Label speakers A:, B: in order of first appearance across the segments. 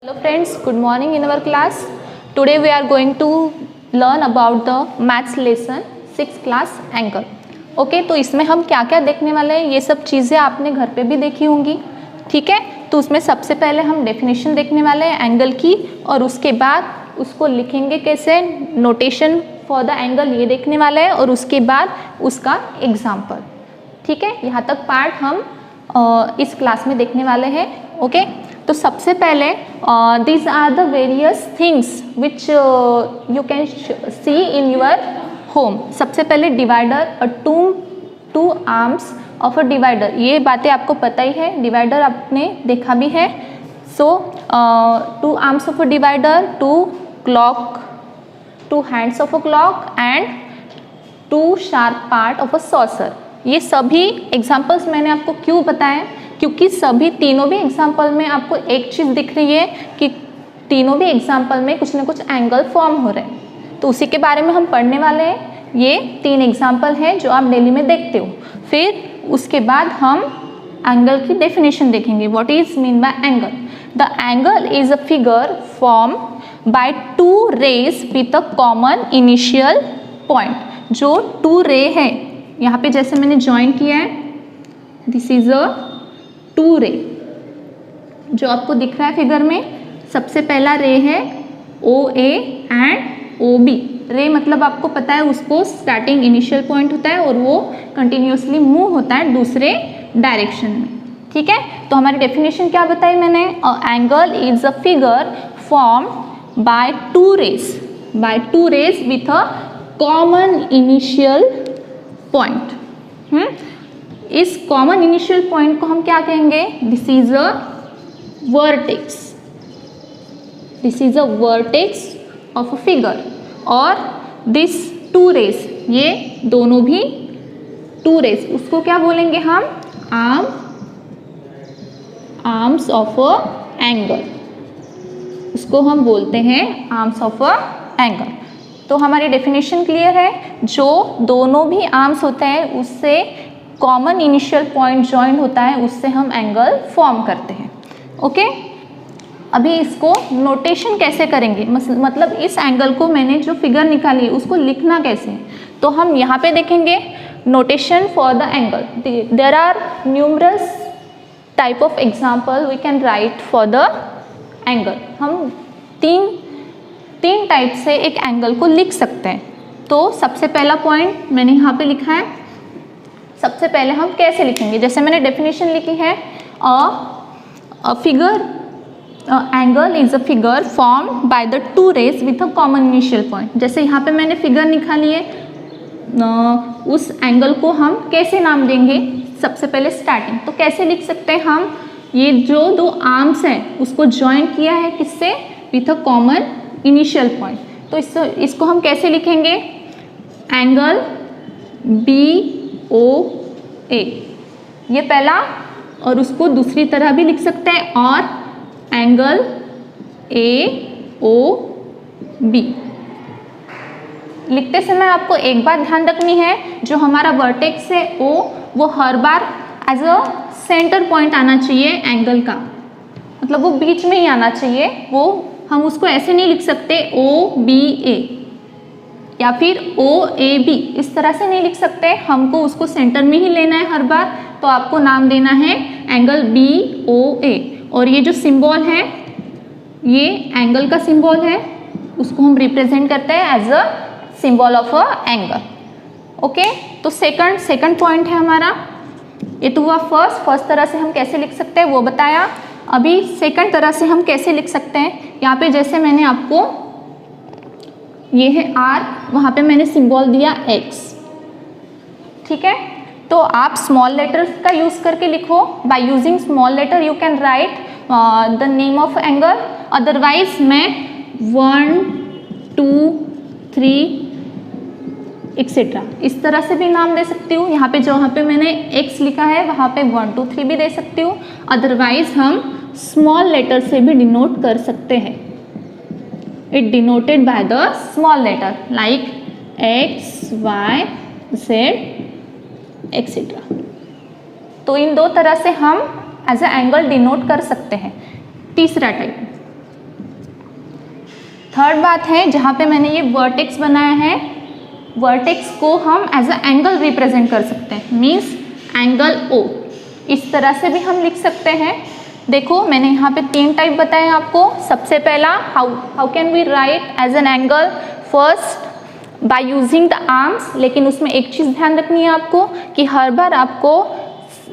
A: Hello friends, good morning in our class. Today we are going to learn about the maths lesson 6th class angle. Okay तो इसमें हम क्या क्या देखने वाले हैं, ये सब चीज़ें आपने घर पे भी देखी होंगी. ठीक है, तो उसमें सबसे पहले हम डेफिनेशन देखने वाले हैं एंगल की, और उसके बाद उसको लिखेंगे कैसे, नोटेशन फॉर द एंगल ये देखने वाले हैं, और उसके बाद उसका एग्जाम्पल. ठीक है, यहाँ तक पार्ट हम इस क्लास में देखने वाले हैं. ओके तो सबसे पहले these are the various things which you can see in your home. सबसे पहले divider, two arms of a divider, ये बातें आपको पता ही है, डिवाइडर आपने देखा भी है. So two arms of a divider, two hands of a clock and two sharp part of a saucer. ये सभी एग्जाम्पल्स मैंने आपको क्यों बताए, क्योंकि सभी तीनों भी एग्जाम्पल में आपको एक चीज़ दिख रही है कि तीनों भी एग्जाम्पल में कुछ ना कुछ एंगल फॉर्म हो रहे हैं, तो उसी के बारे में हम पढ़ने वाले हैं. ये 3 एग्जाम्पल हैं जो आप डेली में देखते हो. फिर उसके बाद हम एंगल की डेफिनेशन देखेंगे. What is mean by angle? The angle is a figure form by 2 rays with a common initial point. जो 2 रे है, यहाँ पे जैसे मैंने ज्वाइन किया है, दिस इज अ 2 रे जो आपको दिख रहा है फिगर में. सबसे पहला रे है OA एंड OB. रे मतलब आपको पता है उसको स्टार्टिंग इनिशियल पॉइंट होता है और वो कंटिन्यूसली मूव होता है दूसरे डायरेक्शन में. ठीक है, तो हमारी डेफिनेशन क्या बताई मैंने, angle is a figure form by 2 rays with a common initial point. इस कॉमन इनिशियल पॉइंट को हम क्या कहेंगे, this is a vertex. This is a vertex of a figure. और दिस 2 रेज, ये दोनों भी 2 रेज, उसको क्या बोलेंगे हम, आर्म्स ऑफ अ एंगल. उसको हम बोलते हैं आर्म्स ऑफ अ एंगल. तो हमारी डेफिनेशन क्लियर है, जो दोनों भी आर्म्स होते हैं उससे कॉमन इनिशियल पॉइंट जॉइन होता है, उससे हम एंगल फॉर्म करते हैं. ओके, अभी इसको नोटेशन कैसे करेंगे, मतलब इस एंगल को मैंने जो फिगर निकाली है उसको लिखना कैसे, तो हम यहाँ पे देखेंगे notation for the angle. There are numerous type of example we can write for the angle. हम तीन टाइप से एक एंगल को लिख सकते हैं. तो सबसे पहला पॉइंट मैंने यहाँ पे लिखा है. सबसे पहले हम कैसे लिखेंगे, जैसे मैंने डेफिनेशन लिखी है, figure angle is a figure form by the 2 rays with a common initial point. जैसे यहाँ पे मैंने फिगर निकाली है, उस एंगल को हम कैसे नाम देंगे, सबसे पहले स्टार्टिंग. तो कैसे लिख सकते हैं हम, ये जो 2 आर्म्स हैं उसको ज्वाइन किया है किससे, with a common initial point. तो इसको हम कैसे लिखेंगे, एंगल BOA, ये पहला, और उसको दूसरी तरह भी लिख सकते हैं, और एंगल AOB. लिखते समय आपको एक बात ध्यान रखनी है, जो हमारा वर्टेक्स है O, वो हर बार एज अ सेंटर पॉइंट आना चाहिए एंगल का, मतलब वो बीच में ही आना चाहिए. वो हम उसको ऐसे नहीं लिख सकते OBA या फिर OAB, इस तरह से नहीं लिख सकते. हमको उसको सेंटर में ही लेना है हर बार, तो आपको नाम देना है एंगल BOA. और ये जो सिंबल है, ये एंगल का सिंबल है, उसको हम रिप्रेजेंट करते हैं as a symbol of a angle. Okay, तो सेकंड पॉइंट है हमारा. ये तो हुआ फर्स्ट तरह से हम कैसे लिख सकते हैं वो बताया. अभी सेकंड तरह से हम कैसे लिख सकते हैं, यहाँ पे जैसे मैंने आपको, ये है R, वहाँ पे मैंने सिंबल दिया X. ठीक है, तो आप स्मॉल लेटर्स का यूज करके लिखो. By using small letter you can write the name of angle. Otherwise मैं 1 2 3 एक्सेट्रा इस तरह से भी नाम दे सकती हूँ. यहाँ पे मैंने X लिखा है, वहाँ पे 1 2 3 भी दे सकती हूँ. अदरवाइज हम स्मॉल लेटर से भी डिनोट कर सकते हैं. It denoted by the small letter like X Y Z etcetera. तो इन 2 तरह से हम एज अ एंगल डिनोट कर सकते हैं. तीसरा टाइप, थर्ड बात है, जहाँ पे मैंने ये वर्टेक्स बनाया है, वर्टेक्स को हम एज अ एंगल रिप्रेजेंट कर सकते हैं, मीन्स एंगल ओ। इस तरह से भी हम लिख सकते हैं। देखो मैंने यहाँ पे 3 टाइप बताए आपको। सबसे पहला, how can we write as an angle, first by using the arms. लेकिन उसमें एक चीज़ ध्यान रखनी है आपको कि हर बार आपको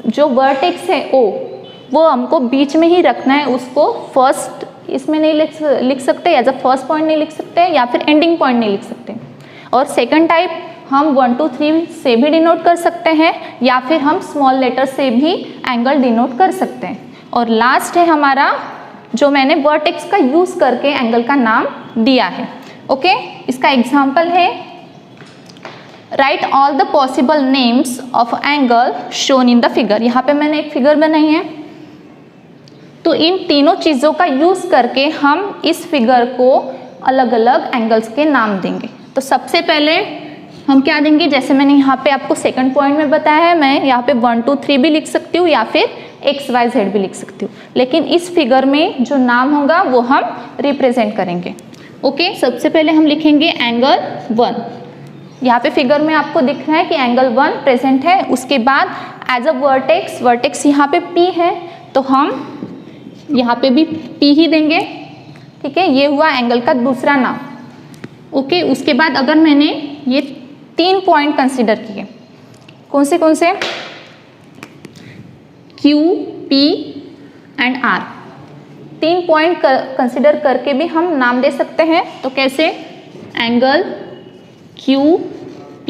A: जो वर्टेक्स है ओ, वो हमको बीच में ही रखना है। उसको फर्स्ट इसमें नहीं लिख सकते, एज अ फर्स्ट पॉइंट नहीं लिख सकते, या फिर एंडिंग पॉइंट नहीं लिख सकते। और सेकंड टाइप हम 1 2 3 से भी डिनोट कर सकते हैं, या फिर हम स्मॉल लेटर से भी एंगल डिनोट कर सकते हैं। और लास्ट है हमारा, जो मैंने वर्टेक्स का यूज करके एंगल का नाम दिया है। ओके, इसका एग्जाम्पल है, right all the possible names of angle shown in the figure. यहाँ पे मैंने एक फिगर बनाई है, तो इन तीनों चीज़ों का यूज करके हम इस फिगर को अलग अलग एंगल्स के नाम देंगे। तो सबसे पहले हम क्या देंगे, जैसे मैंने यहाँ पे आपको सेकंड पॉइंट में बताया है, मैं यहाँ पे 1 2 3 भी लिख सकती हूँ, या फिर XYZ भी लिख सकती हूँ। लेकिन इस फिगर में जो नाम होगा वो हम रिप्रेजेंट करेंगे। ओके, सबसे पहले हम लिखेंगे एंगल 1। यहाँ पे फिगर में आपको दिख रहा है कि एंगल 1 प्रेजेंट है। उसके बाद एज अ वर्टेक्स, वर्टेक्स यहाँ पे P है, तो हम यहाँ पे भी P ही देंगे। ठीक है, ये हुआ एंगल का दूसरा नाम। ओके, उसके बाद अगर मैंने ये 3 पॉइंट कंसीडर किए, कौन से Q, P and R, 3 point consider करके भी हम नाम दे सकते हैं। तो कैसे, एंगल Q, P,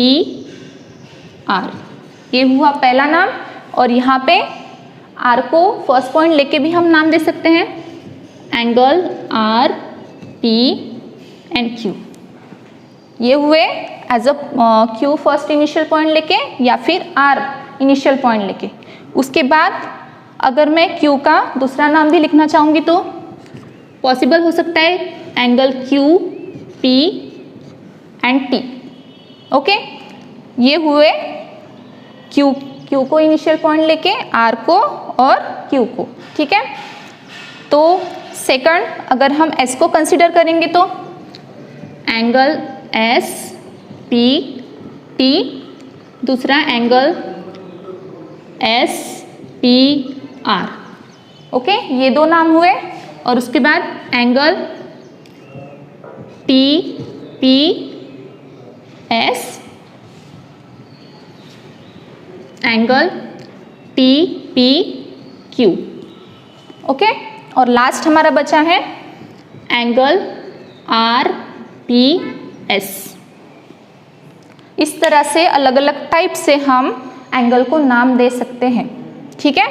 A: R, ये हुआ पहला नाम। और यहाँ पे R को फर्स्ट पॉइंट लेके भी हम नाम दे सकते हैं, angle R, P and Q। ये हुए as a Q first initial point लेके, या फिर R इनिशियल पॉइंट लेके। उसके बाद अगर मैं Q का दूसरा नाम भी लिखना चाहूँगी तो पॉसिबल हो सकता है, angle Q, P and T। Okay, ये हुए Q को इनिशियल पॉइंट लेके, R को और Q को। ठीक है, तो सेकंड अगर हम S को कंसिडर करेंगे तो एंगल S, P, T, दूसरा angle S, P, R। Okay, ये 2 नाम हुए। और उसके बाद angle T, P, S, angle T, P, Q। Okay, और लास्ट हमारा बचा है एंगल R, P, S। इस तरह से अलग अलग टाइप से हम एंगल को नाम दे सकते हैं। ठीक है,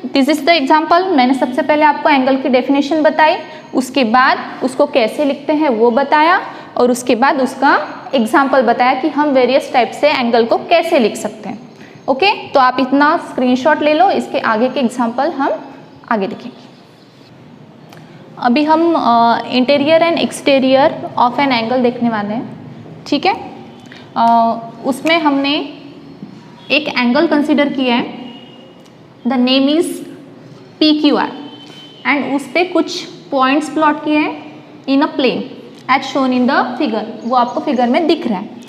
A: दिस इज द एग्जाम्पल। मैंने सबसे पहले आपको एंगल की डेफिनेशन बताई, उसके बाद उसको कैसे लिखते हैं वो बताया, और उसके बाद उसका एग्जाम्पल बताया कि हम वेरियस टाइप से एंगल को कैसे लिख सकते हैं। ओके, तो आप इतना स्क्रीनशॉट ले लो, इसके आगे के एग्जाम्पल हम आगे देखेंगे। अभी हम interior and exterior of an angle देखने वाले हैं। ठीक है, उसमें हमने एक एंगल कंसीडर किया है, the name is PQR, and उस पर कुछ पॉइंट्स प्लॉट किए हैं in a plane as shown in the figure. वो आपको फिगर में दिख रहा है।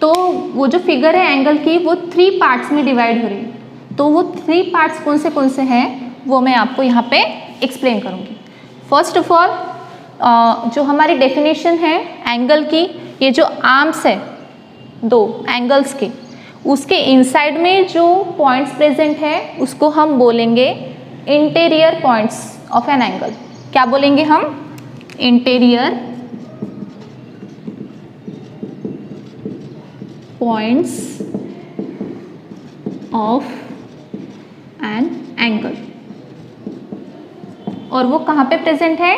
A: तो वो जो फिगर है एंगल की, वो 3 पार्ट्स में डिवाइड हो रही है। तो वो 3 पार्ट्स कौन से हैं वो मैं आपको यहाँ पे एक्सप्लेन करूँगी। फर्स्ट ऑफ ऑल, जो हमारी डेफिनेशन है एंगल की, ये जो आर्म्स है 2 एंगल्स के, उसके इनसाइड में जो पॉइंट्स प्रेजेंट है उसको हम बोलेंगे interior points of an angle. क्या बोलेंगे हम? Interior points of an angle. और वो कहाँ पे प्रेजेंट है?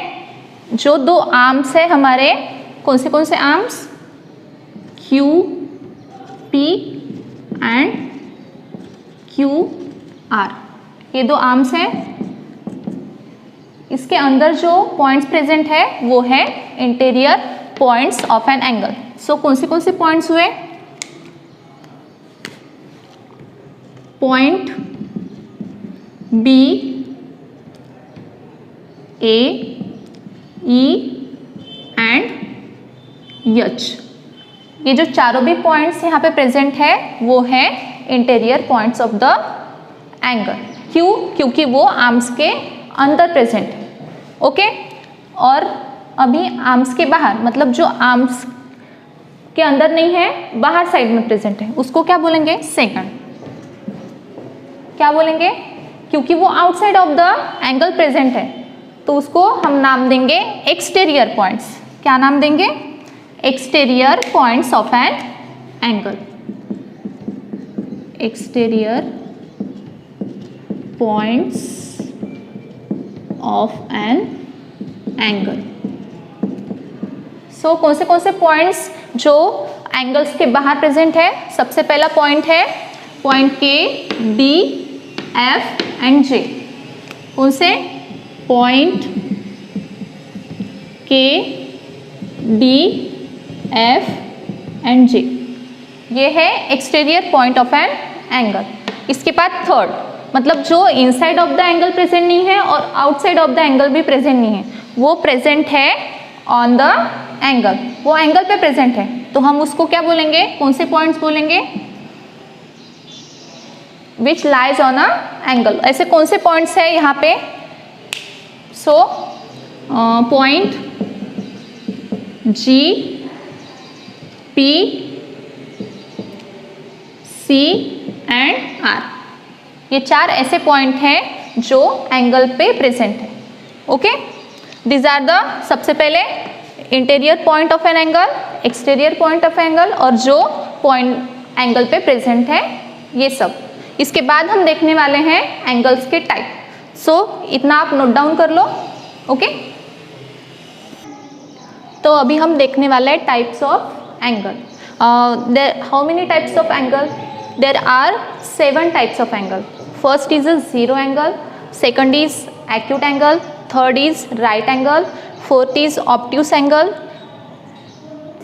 A: जो 2 आर्म्स है हमारे, कौन से arms? Q, P and Q, R। ये 2 आर्म्स हैं। इसके अंदर जो पॉइंट्स प्रेजेंट है वो है interior points of an angle. So कौन से पॉइंट्स हुए? Point B, A, E and H. ये जो चारों भी पॉइंट्स यहाँ पे प्रेजेंट है वो है interior points of the angle. क्यों? क्योंकि वो आर्म्स के अंदर प्रेजेंट है। ओके, और अभी आर्म्स के बाहर, मतलब जो आर्म्स के अंदर नहीं है, बाहर साइड में प्रेजेंट है, उसको क्या बोलेंगे? सेकंड। क्या बोलेंगे? क्योंकि वो outside of the angle present है तो उसको हम नाम देंगे एक्सटीरियर पॉइंट्स। क्या नाम देंगे? Exterior points of an angle. Exterior points of an angle. So कौन से पॉइंट्स जो एंगल्स के बाहर प्रेजेंट है? सबसे पहला पॉइंट है पॉइंट के, डी, एफ एंड जे। कौन से? पॉइंट के, डी, एफ एंड जे, ये है exterior point of an angle. इसके बाद थर्ड, मतलब जो inside of the angle present नहीं है और आउटसाइड ऑफ द एंगल भी प्रेजेंट नहीं है, वो प्रेजेंट है ऑन द एंगल, वो एंगल पे प्रेजेंट है, तो हम उसको क्या बोलेंगे? कौन से पॉइंट्स बोलेंगे? Which lies on a angle. ऐसे कौन से पॉइंट्स है यहाँ पे? So point G, P, C and R, ये चार ऐसे पॉइंट हैं जो एंगल पे प्रेजेंट है। ओके, दिस आर द, सबसे पहले interior point of an angle, exterior point of angle, और जो पॉइंट एंगल पे प्रेजेंट है, ये सब। इसके बाद हम देखने वाले हैं एंगल्स के टाइप। सो इतना आप नोट डाउन कर लो। ओके, तो अभी हम देखने वाले हैं types of angle. How many types of angle? There are 7 types of angle. First is a zero angle, second is acute angle, third is right angle, fourth is obtuse angle,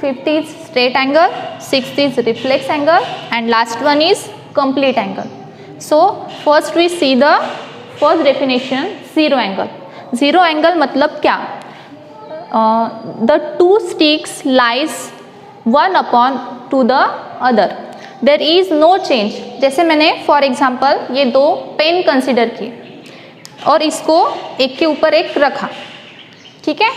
A: fifth is straight angle, sixth is reflex angle and last one is complete angle. So first we see the first definition, zero angle. Zero angle मतलब क्या? The two sticks lies one upon to the other. There is no change. जैसे मैंने for example ये दो pen consider किए और इसको एक के ऊपर एक रखा, ठीक है?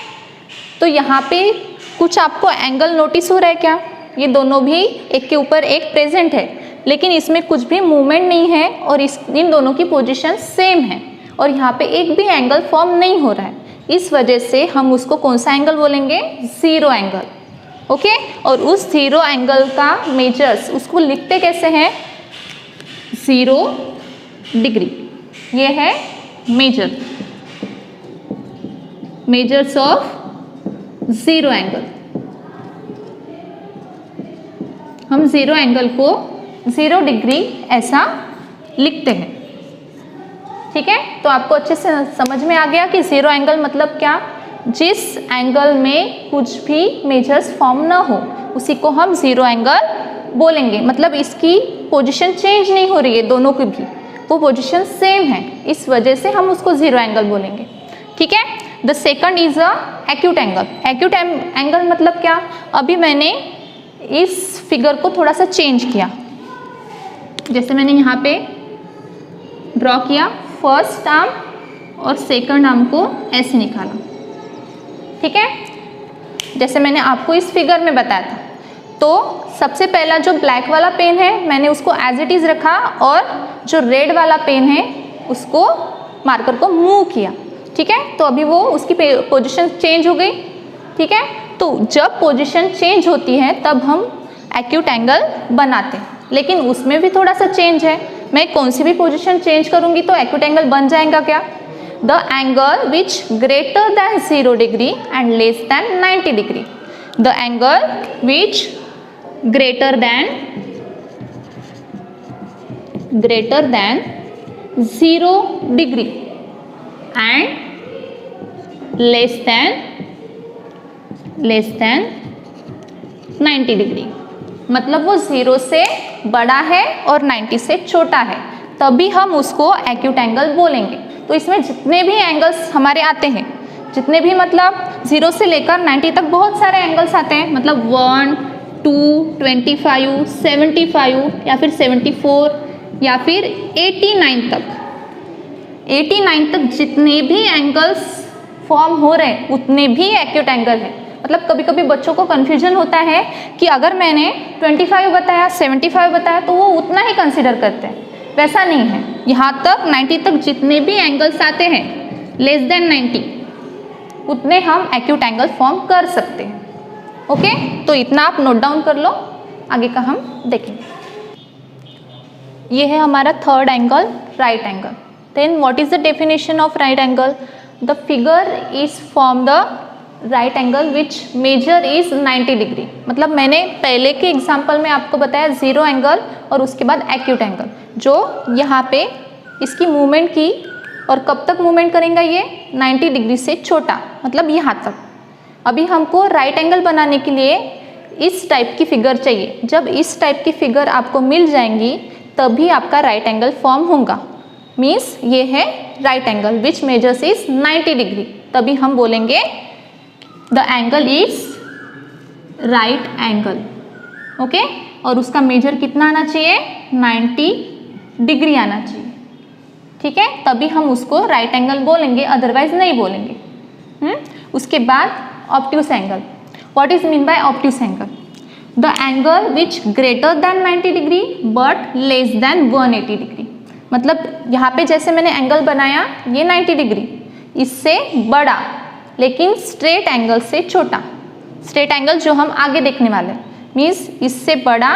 A: तो यहाँ पे कुछ आपको एंगल नोटिस हो रहा है क्या? ये दोनों भी एक के ऊपर एक प्रेजेंट है, लेकिन इसमें कुछ भी मूवमेंट नहीं है और इन दोनों की पोजीशन सेम है और यहाँ पे एक भी एंगल फॉर्म नहीं हो रहा है। इस वजह से हम उसको कौन सा एंगल बोलेंगे? Zero angle. ओके, और उस जीरो एंगल का मेजर्स उसको लिखते कैसे हैं? 0 डिग्री। ये है मेजर्स ऑफ जीरो एंगल। हम जीरो एंगल को 0 डिग्री ऐसा लिखते हैं, ठीक है? तो आपको अच्छे से समझ में आ गया कि जीरो एंगल मतलब क्या? जिस एंगल में कुछ भी मेजर्स फॉर्म ना हो उसी को हम जीरो एंगल बोलेंगे। मतलब इसकी पोजीशन चेंज नहीं हो रही है, दोनों की भी वो पोजीशन सेम है, इस वजह से हम उसको जीरो एंगल बोलेंगे, ठीक है? The second is a acute angle. Acute angle मतलब क्या? अभी मैंने इस फिगर को थोड़ा सा चेंज किया, जैसे मैंने यहाँ पे ड्रॉ किया, फर्स्ट आर्म और सेकंड आर्म को ऐसे निकाला, ठीक है? जैसे मैंने आपको इस फिगर में बताया था। तो सबसे पहला जो ब्लैक वाला पेन है मैंने उसको एज इट इज रखा और जो रेड वाला पेन है उसको मार्कर को मूव किया, ठीक है? तो अभी वो उसकी पोजीशन चेंज हो गई, ठीक है? तो जब पोजीशन चेंज होती है तब हम एक्यूट एंगल बनाते हैं, लेकिन उसमें भी थोड़ा सा चेंज है। मैं कौन सी भी पोजीशन चेंज करूंगी तो एक्यूट एंगल बन जाएगा क्या? The angle which greater than 0 degree and less than 90 degree. The angle which greater than 0 degree and less than 90 degree. मतलब वो 0 से बड़ा है और 90 से छोटा है, तभी हम उसको एक्यूट एंगल बोलेंगे। तो इसमें जितने भी एंगल्स हमारे आते हैं जितने भी मतलब 0 से लेकर 90 तक बहुत सारे एंगल्स आते हैं, मतलब 1, 2, 25, 75 या फिर 74 या फिर 89 तक। 89 तक जितने भी एंगल्स फॉर्म हो रहे हैं उतने भी एक्यूट एंगल है। मतलब कभी कभी बच्चों को कन्फ्यूजन होता है कि अगर मैंने 25 बताया, 75 बताया तो वो उतना ही कंसिडर करते हैं, वैसा नहीं है। यहाँ तक 90 तक जितने भी एंगल्स आते हैं लेस देन 90 उतने हम एक्यूट एंगल फॉर्म कर सकते हैं। ओके, तो इतना आप नोट डाउन कर लो, आगे का हम देखेंगे। ये है हमारा third angle, right angle. Then what is the definition of right angle? The figure is from the right angle which measure is 90 degree. मतलब मैंने पहले के एग्जाम्पल में आपको बताया 0 एंगल और उसके बाद एक्यूट एंगल, जो यहाँ पे इसकी मूवमेंट की और कब तक मूवमेंट करेंगे ये 90 डिग्री से छोटा, मतलब यहाँ तक। अभी हमको राइट एंगल बनाने के लिए इस टाइप की फिगर चाहिए। जब इस टाइप की फिगर आपको मिल जाएंगी तभी आपका राइट एंगल फॉर्म होगा। मीन्स ये है right angle which measures is 90 degree, तभी हम बोलेंगे the angle is right angle. Okay, और उसका मेजर कितना आना चाहिए? 90 डिग्री आना चाहिए। ठीक है, तभी हम उसको राइट एंगल बोलेंगे, अदरवाइज नहीं बोलेंगे। उसके बाद obtuse angle. What is mean bye obtuse angle? The angle which greater than 90 degree but less than 180 degree. मतलब यहाँ पे जैसे मैंने एंगल बनाया ये 90 डिग्री, इससे बड़ा लेकिन स्ट्रेट एंगल से छोटा। स्ट्रेट एंगल जो हम आगे देखने वाले हैं, मीन्स इससे बड़ा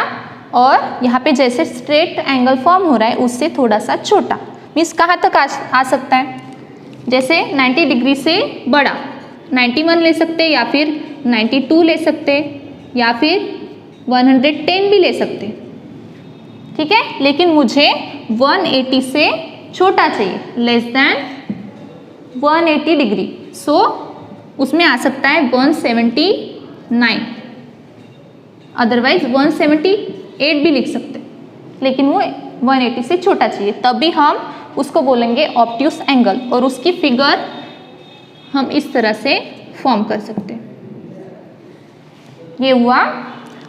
A: और यहाँ पे जैसे स्ट्रेट एंगल फॉर्म हो रहा है उससे थोड़ा सा छोटा। मीन्स कहाँ तक आ सकता है? जैसे 90 डिग्री से बड़ा 91 ले सकते या फिर 92 ले सकते या फिर 110 भी ले सकते। ठीक है, लेकिन मुझे 180 से छोटा चाहिए, लेस देन 180 डिग्री। सो उसमें आ सकता है 179, अदरवाइज 178 भी लिख सकते, लेकिन वो 180 से छोटा चाहिए, तभी हम उसको बोलेंगे ऑब्ट्यूस एंगल। और उसकी फिगर हम इस तरह से फॉर्म कर सकते हैं। ये हुआ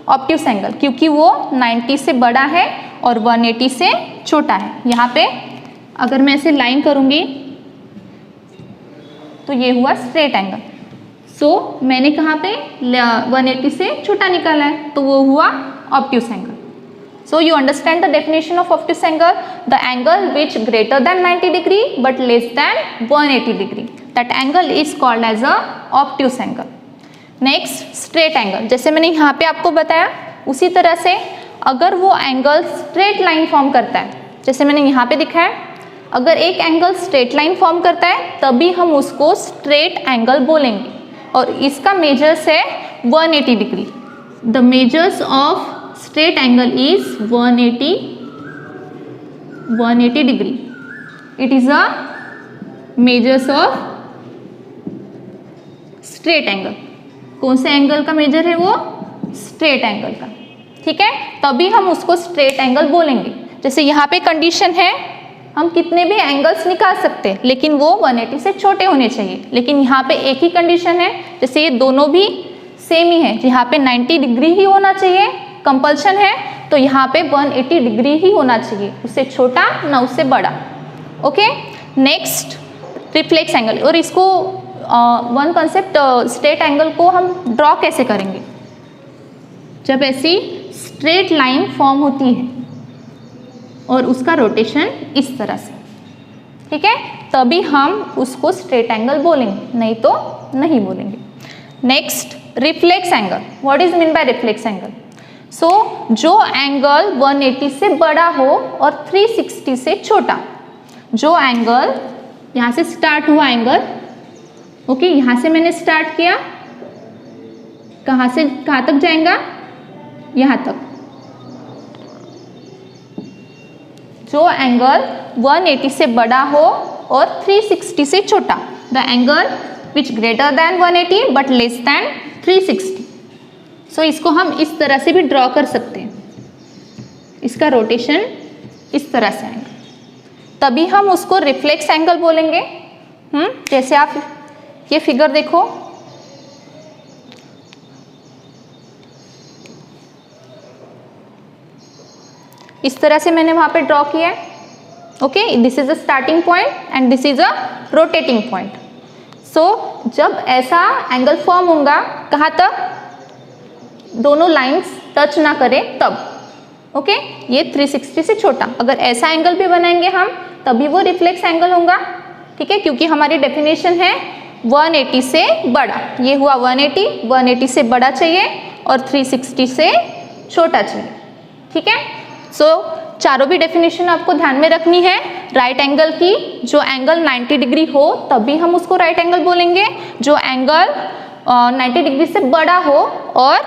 A: ऑब्ट्यूस एंगल, क्योंकि वो 90 से बड़ा है और 180 से छोटा है। यहाँ पे अगर मैं ऐसे लाइन करूँगी तो ये हुआ स्ट्रेट एंगल। सो मैंने कहाँ पे 180 से छोटा निकाला है, तो वो हुआ obtuse angle. So you understand the definition of obtuse angle? The angle which greater than 90 degree but less than 180 degree. That angle is called as a obtuse angle. Next, straight angle. जैसे मैंने यहाँ पे आपको बताया उसी तरह से अगर वो एंगल स्ट्रेट लाइन फॉर्म करता है, जैसे मैंने यहाँ पे दिखाया, अगर एक एंगल स्ट्रेट लाइन फॉर्म करता है तभी हम उसको स्ट्रेट एंगल बोलेंगे और इसका मेजर्स है 180 degree. The measures of straight angle is 180 degree. It is a measures of straight angle. कौन से एंगल का मेजर है वो? स्ट्रेट एंगल का। ठीक है, तभी हम उसको स्ट्रेट एंगल बोलेंगे। जैसे यहाँ पे कंडीशन है हम कितने भी एंगल्स निकाल सकते हैं लेकिन वो 180 से छोटे होने चाहिए, लेकिन यहाँ पे एक ही कंडीशन है, जैसे ये दोनों भी सेम ही है, यहाँ पे 90 डिग्री ही होना चाहिए कंपल्शन है, तो यहाँ पे 180 डिग्री ही होना चाहिए, उससे छोटा ना उससे बड़ा। Okay, next reflex angle. और इसको वन कॉन्सेप्ट, स्ट्रेट एंगल को हम ड्रॉ कैसे करेंगे? जब ऐसी स्ट्रेट लाइन फॉर्म होती है और उसका रोटेशन इस तरह से, ठीक है, तभी हम उसको स्ट्रेट एंगल बोलेंगे, नहीं तो नहीं बोलेंगे। Next reflex angle. What is mean by reflex angle? So जो एंगल 180 से बड़ा हो और 360 से छोटा, जो एंगल यहाँ से स्टार्ट हुआ एंगल, ओके, यहाँ से मैंने स्टार्ट किया, कहाँ से कहाँ तक जाएगा? यहाँ तक। जो एंगल 180 से बड़ा हो और 360 से छोटा, the angle which greater than 180 but less than 360। सो इसको हम इस तरह से भी ड्रॉ कर सकते हैं, इसका रोटेशन इस तरह से आएगा, तभी हम उसको रिफ्लेक्स एंगल बोलेंगे। जैसे आप ये फिगर देखो, इस तरह से मैंने वहां पे ड्रॉ किया है। Okay, this is a starting point and this is a rotating point. So जब ऐसा एंगल फॉर्म होगा, कहाँ तक, दोनों लाइंस टच ना करें तब। ओके, ये 360 से छोटा। अगर ऐसा एंगल भी बनाएंगे हम तभी वो रिफ्लेक्स एंगल होगा। ठीक है, क्योंकि हमारी डेफिनेशन है 180 से बड़ा। ये हुआ 180 से बड़ा चाहिए और 360 से छोटा चाहिए। ठीक है, सो चारों भी डेफिनेशन आपको ध्यान में रखनी है। राइट एंगल की, जो एंगल 90 डिग्री हो तभी हम उसको राइट एंगल बोलेंगे। जो एंगल 90 डिग्री से बड़ा हो और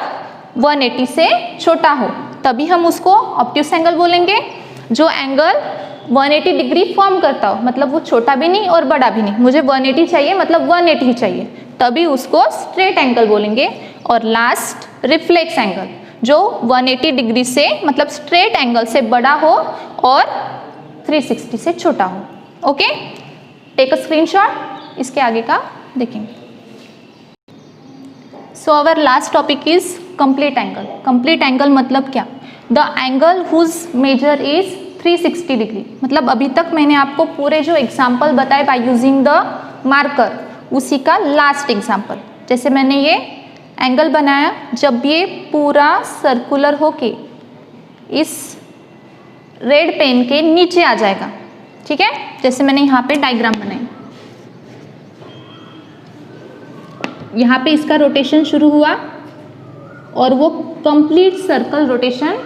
A: 180 से छोटा हो तभी हम उसको ऑब्ट्यूस एंगल बोलेंगे। जो एंगल 180 डिग्री फॉर्म करता हो, मतलब वो छोटा भी नहीं और बड़ा भी नहीं, मुझे 180 चाहिए मतलब 180 ही चाहिए, तभी उसको स्ट्रेट एंगल बोलेंगे। और लास्ट रिफ्लेक्स एंगल, जो 180 डिग्री से मतलब स्ट्रेट एंगल से बड़ा हो और 360 से छोटा हो। ओके, टेक अ स्क्रीनशॉट, इसके आगे का देखेंगे। So our last topic is complete angle. Complete angle मतलब क्या? The angle whose measure is 360 degree. मतलब अभी तक मैंने आपको पूरे जो एग्जाम्पल बताए बाय यूजिंग द मार्कर, उसी का लास्ट एग्जाम्पल। जैसे मैंने ये एंगल बनाया, जब ये पूरा सर्कुलर होके इस रेड पेन के नीचे आ जाएगा। ठीक है, जैसे मैंने यहाँ पे डायग्राम बनाई, यहाँ पे इसका रोटेशन शुरू हुआ और वो complete circle rotation,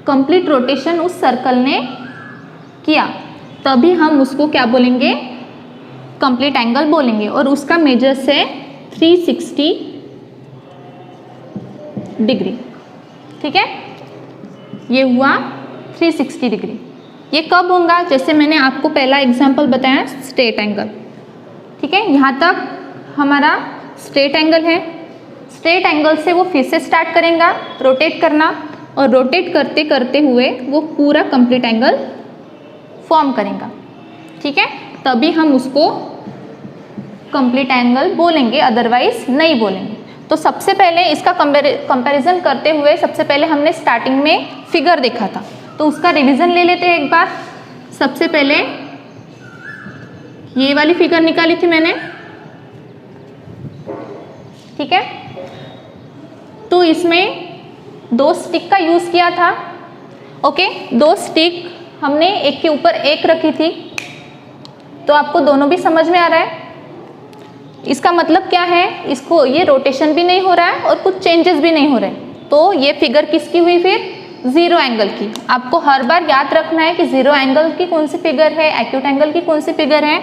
A: complete rotation उस सर्कल ने किया, तभी हम उसको क्या बोलेंगे? कंप्लीट एंगल बोलेंगे। और उसका मेजर से 360 डिग्री। ठीक है, ये हुआ 360 डिग्री। ये कब होगा? जैसे मैंने आपको पहला एग्जांपल बताया, स्ट्रेट एंगल। ठीक है, यहाँ तक हमारा स्ट्रेट एंगल है। स्ट्रेट एंगल से वो फिर से स्टार्ट करेगा रोटेट करना, और रोटेट करते करते हुए वो पूरा कंप्लीट एंगल फॉर्म करेगा। ठीक है, तभी हम उसको कंप्लीट एंगल बोलेंगे, अदरवाइज नहीं बोलेंगे। तो सबसे पहले इसका कंपैरिजन करते हुए सबसे पहले हमने स्टार्टिंग में फिगर देखा था, तो उसका रिवीजन ले लेते हैं एक बार। सबसे पहले ये वाली फिगर निकाली थी मैंने। ठीक है, तो इसमें 2 स्टिक का यूज किया था। ओके, 2 स्टिक हमने एक के ऊपर एक रखी थी, तो आपको दोनों भी समझ में आ रहा है। इसका मतलब क्या है? इसको ये रोटेशन भी नहीं हो रहा है और कुछ चेंजेस भी नहीं हो रहे, तो ये फिगर किसकी हुई? फिर जीरो एंगल की। आपको हर बार याद रखना है कि जीरो एंगल की कौन सी फिगर है, एक्यूट एंगल की कौन सी फिगर है।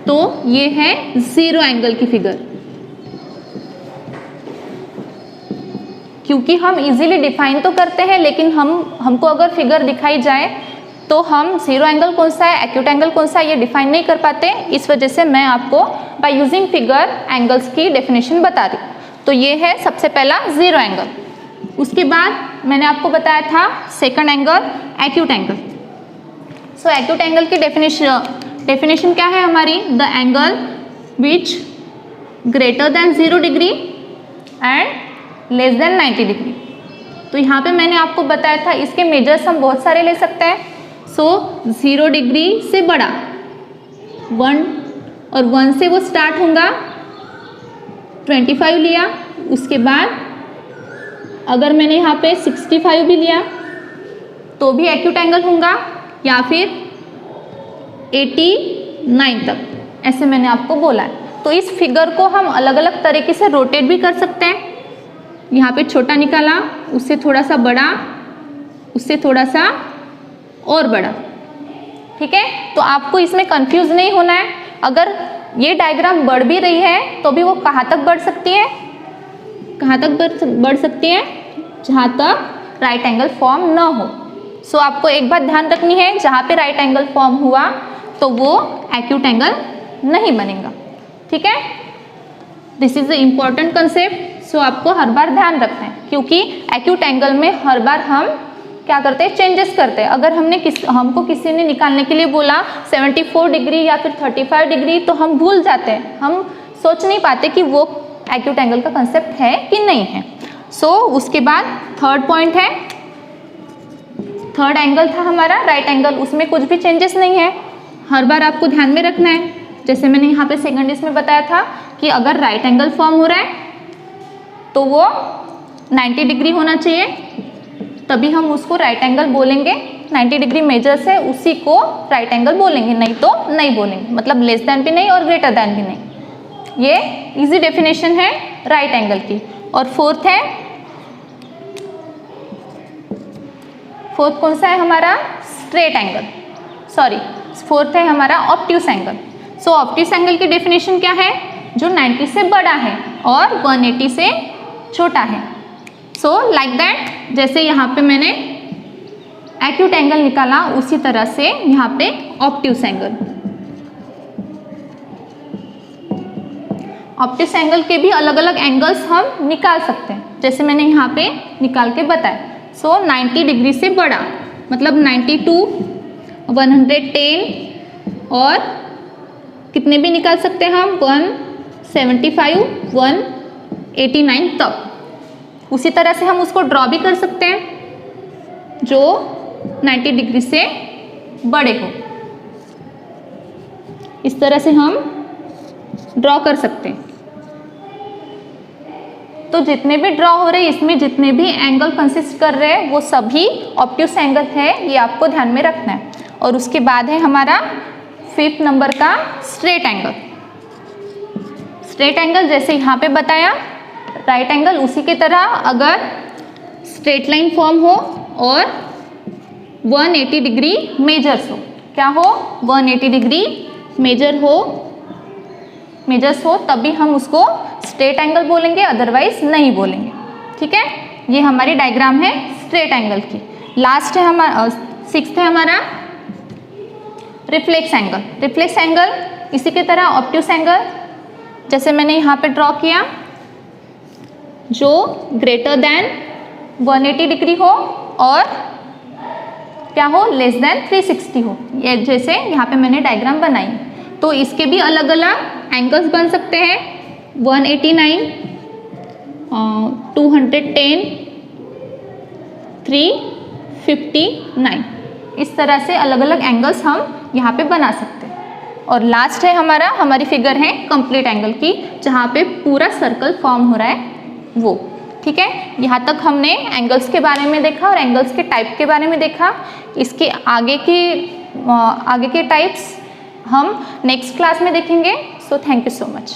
A: तो ये है जीरो एंगल की फिगर, क्योंकि हम इजीली डिफाइन तो करते हैं, लेकिन हमको अगर फिगर दिखाई जाए तो हम जीरो एंगल कौन सा है, एक्यूट एंगल कौन सा है, ये डिफाइन नहीं कर पाते। इस वजह से मैं आपको बाय यूजिंग फिगर एंगल्स की डेफिनेशन बता रही। तो ये है सबसे पहला जीरो एंगल। उसके बाद मैंने आपको बताया था सेकंड एंगल, एक्यूट एंगल। सो एक्यूट एंगल की डेफिनेशन क्या है हमारी? The angle which greater than 0 degree and less than 90 degree. तो यहाँ पे मैंने आपको बताया था इसके मेजर्स हम बहुत सारे ले सकते हैं। सो 0 डिग्री से बड़ा 1, और 1 से वो स्टार्ट होगा, 25 लिया। उसके बाद अगर मैंने यहाँ पे 65 भी लिया तो भी एक्यूट एंगल होगा, या फिर 89 तक, ऐसे मैंने आपको बोला है। तो इस फिगर को हम अलग अलग तरीके से रोटेट भी कर सकते हैं। यहाँ पे छोटा निकाला, उससे थोड़ा सा बड़ा, उससे थोड़ा सा और बड़ा। ठीक है, तो आपको इसमें कंफ्यूज नहीं होना है। अगर ये डायग्राम बढ़ भी रही है तो भी वो कहाँ तक बढ़ सकती है? कहाँ तक बढ़ सकती है? जहाँ तक राइट एंगल फॉर्म न हो। सो आपको एक बात ध्यान रखनी है, जहाँ पे राइट एंगल फॉर्म हुआ तो वो एक्यूट एंगल नहीं बनेगा। ठीक है, this is the important concept. So आपको हर बार ध्यान रखना है, क्योंकि एक्यूट एंगल में हर बार हम क्या करते हैं, चेंजेस करते हैं। अगर हमको किसी ने निकालने के लिए बोला 74 डिग्री या फिर 35 डिग्री, तो हम भूल जाते हैं, हम सोच नहीं पाते कि वो एक्यूट एंगल का कंसेप्ट है कि नहीं है। उसके बाद थर्ड पॉइंट है, थर्ड एंगल था हमारा राइट एंगल, उसमें कुछ भी चेंजेस नहीं है, हर बार आपको ध्यान में रखना है। जैसे मैंने यहाँ पे सेकंड इसमें बताया था कि अगर राइट एंगल फॉर्म हो रहा है तो वो 90 डिग्री होना चाहिए, तभी हम उसको राइट एंगल बोलेंगे। 90 डिग्री मेजर से उसी को राइट एंगल बोलेंगे, नहीं तो नहीं बोलेंगे, मतलब लेस देन भी नहीं और ग्रेटर देन भी नहीं। ये इजी डेफिनेशन है राइट एंगल की। और फोर्थ कौन सा है हमारा, स्ट्रेट एंगल, सॉरी फोर्थ है हमारा ऑब्ट्यूस एंगल। ऑब्ट्यूस एंगल की डेफिनेशन क्या है, जो 90 से बड़ा है और 180 से छोटा है। लाइक दैट, जैसे यहाँ पे मैंने एक्यूट एंगल निकाला, उसी तरह से यहाँ पे ऑब्ट्यूस एंगल। ऑब्ट्यूस एंगल के भी अलग अलग एंगल्स हम निकाल सकते हैं, जैसे मैंने यहाँ पे निकाल के बताया। 90 डिग्री से बड़ा मतलब 92, 110 और कितने भी निकाल सकते हैं हम, 175, 189 तक। उसी तरह से हम उसको ड्रॉ भी कर सकते हैं जो 90 डिग्री से बड़े हो, इस तरह से हम ड्रॉ कर सकते हैं। तो जितने भी ड्रॉ हो रहे हैं, इसमें जितने भी एंगल कंसिस्ट कर रहे हैं वो सभी ऑब्ट्यूस एंगल है, ये आपको ध्यान में रखना है। और उसके बाद है हमारा 5th नंबर का स्ट्रेट एंगल। स्ट्रेट एंगल जैसे यहाँ पे बताया, राइट एंगल उसी की तरह अगर स्ट्रेट लाइन फॉर्म हो और 180 डिग्री मेजर्स हो, क्या हो, 180 डिग्री मेजर्स हो तभी हम उसको स्ट्रेट एंगल बोलेंगे, अदरवाइज नहीं बोलेंगे। ठीक है, ये हमारी डायग्राम है स्ट्रेट एंगल की। लास्ट है हमारा 6th है हमारा रिफ्लेक्स एंगल। रिफ्लेक्स एंगल इसी की तरह ऑब्ट्यूस एंगल, जैसे मैंने यहाँ पे ड्रॉ किया, जो ग्रेटर देन 180 डिग्री हो और क्या हो, लेस देन 360 हो, ये जैसे यहाँ पे मैंने डायग्राम बनाई। तो इसके भी अलग अलग एंगल्स बन सकते हैं, 189, 210, 359, इस तरह से अलग अलग एंगल्स हम यहाँ पे बना सकते हैं। और लास्ट है हमारी फिगर है कंप्लीट एंगल की, जहाँ पे पूरा सर्कल फॉर्म हो रहा है वो। ठीक है, यहाँ तक हमने एंगल्स के बारे में देखा और एंगल्स के टाइप के बारे में देखा। इसके आगे के टाइप्स हम नेक्स्ट क्लास में देखेंगे। So thank you so much.